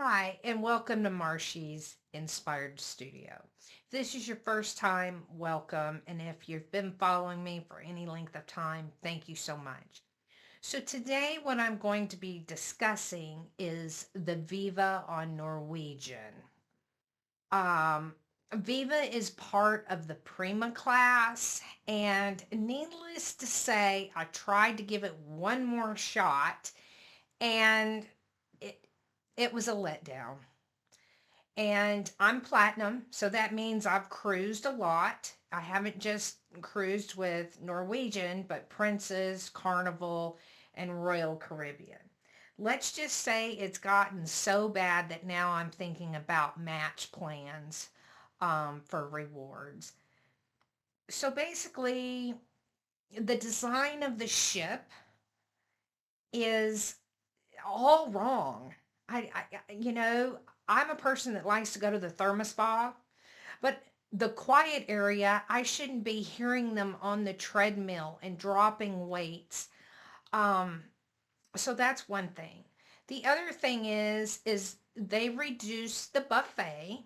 Hi, and welcome to Marshy's Inspired Studio. If this is your first time, welcome. And if you've been following me for any length of time, thank you so much. So, today, what I'm going to be discussing is the Viva on Norwegian. Um, Viva is part of the Prima class, and needless to say, I tried to give it one more shot, and it, it was a letdown. And I'm platinum, so that means I've cruised a lot. I haven't just cruised with Norwegian, but Princess, Carnival, and Royal Caribbean. Let's just say it's gotten so bad that now I'm thinking about match plans for rewards. So basically, the design of the ship is all wrong. I'm a person that likes to go to the thermospa. But the quiet area, I shouldn't be hearing them on the treadmill and dropping weights. Um, so that's one thing. The other thing is they reduced the buffet,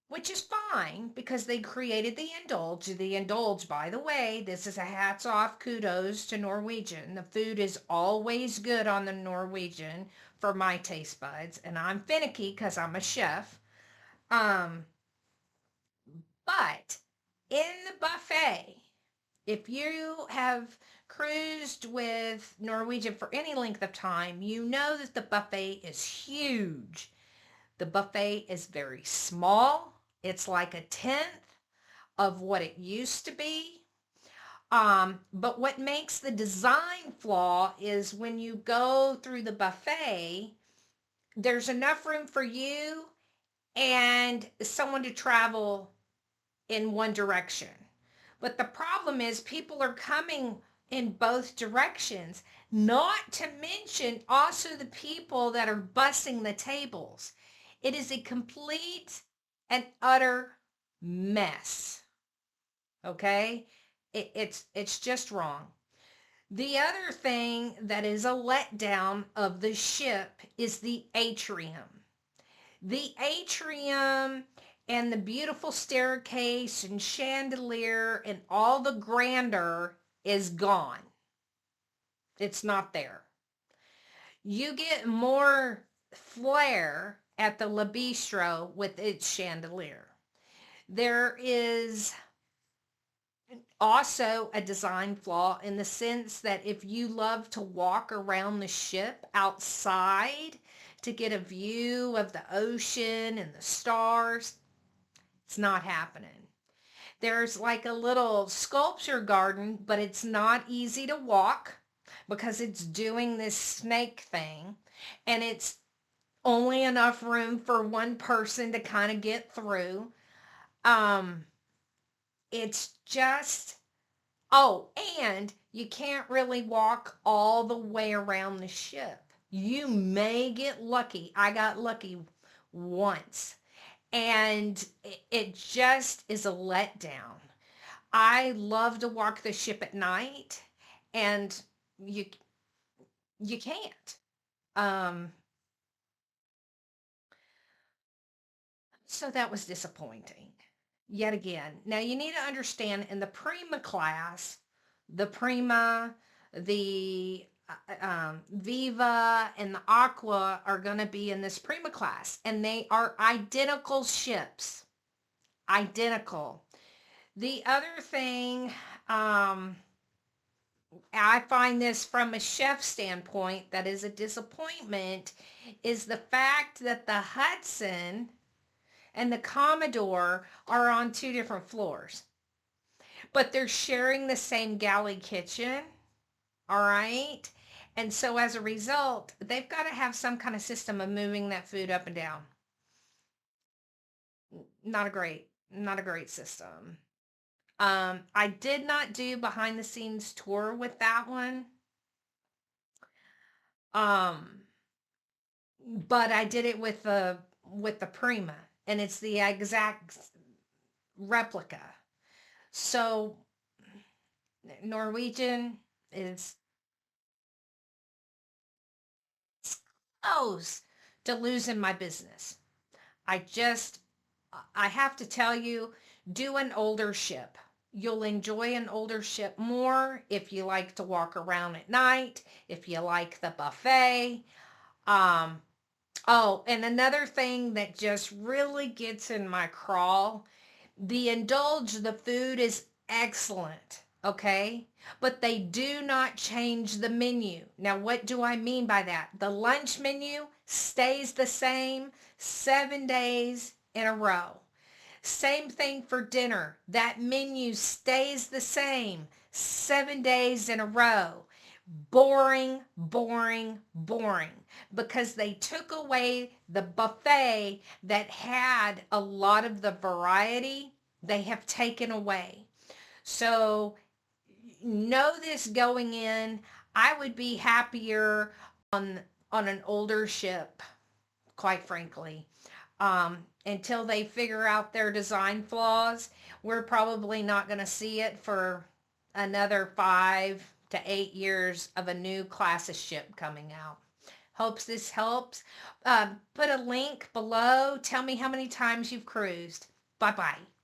which is fine because they created the indulge. The indulge, by the way, this is a hats off kudos to Norwegian. The food is always good on the Norwegian for my taste buds, and I'm finicky because I'm a chef. Um, But in the buffet, if you have cruised with Norwegian for any length of time, you know that the buffet is huge. The buffet is very small. It's like a tenth of what it used to be. But what makes the design flaw is when you go through the buffet, there's enough room for you and someone to travel in one direction. But the problem is people are coming in both directions, not to mention also the people that are bussing the tables. It is a complete and utter mess. Okay? It's just wrong. The other thing that is a letdown of the ship is the atrium. The atrium and the beautiful staircase and chandelier and all the grandeur is gone. It's not there. You get more flair at the La Bistro with its chandelier. There is also a design flaw in the sense that if you love to walk around the ship outside to get a view of the ocean and the stars, it's not happening. There's like a little sculpture garden, but it's not easy to walk because it's doing this snake thing, and it's only enough room for one person to kind of get through. Um, it's just, oh, and you can't really walk all the way around the ship. You may get lucky. I got lucky once, and it just is a letdown. I love to walk the ship at night, and you you can't. Um, so that was disappointing. Yet again. Now you need to understand in the Prima class, the Prima, the Viva, and the Aqua are going to be in this Prima class, and they are identical ships. Identical. The other thing, I find this from a chef standpoint that is a disappointment, is the fact that the Hudson and the Commodore are on two different floors, but they're sharing the same galley kitchen. All right. And so as a result, they've got to have some kind of system of moving that food up and down. Not a great system. I did not do behind the scenes tour with that one. Um, but I did it with the Prima, and it's the exact replica. So Norwegian is close to losing my business. I have to tell you, do an older ship. You'll enjoy an older ship more if you like to walk around at night, if you like the buffet. Um, oh, and another thing that just really gets in my crawl, the food is excellent, okay? But they do not change the menu. Now, what do I mean by that? The lunch menu stays the same 7 days in a row. Same thing for dinner. That menu stays the same 7 days in a row. Boring, boring, boring. Because they took away the buffet that had a lot of the variety. They have taken away. So know this going in. I would be happier on an older ship, quite frankly. Until they figure out their design flaws, we're probably not going to see it for another 5 to 8 years of a new class of ship coming out. Hopes this helps. Put a link below. Tell me how many times you've cruised. Bye-bye.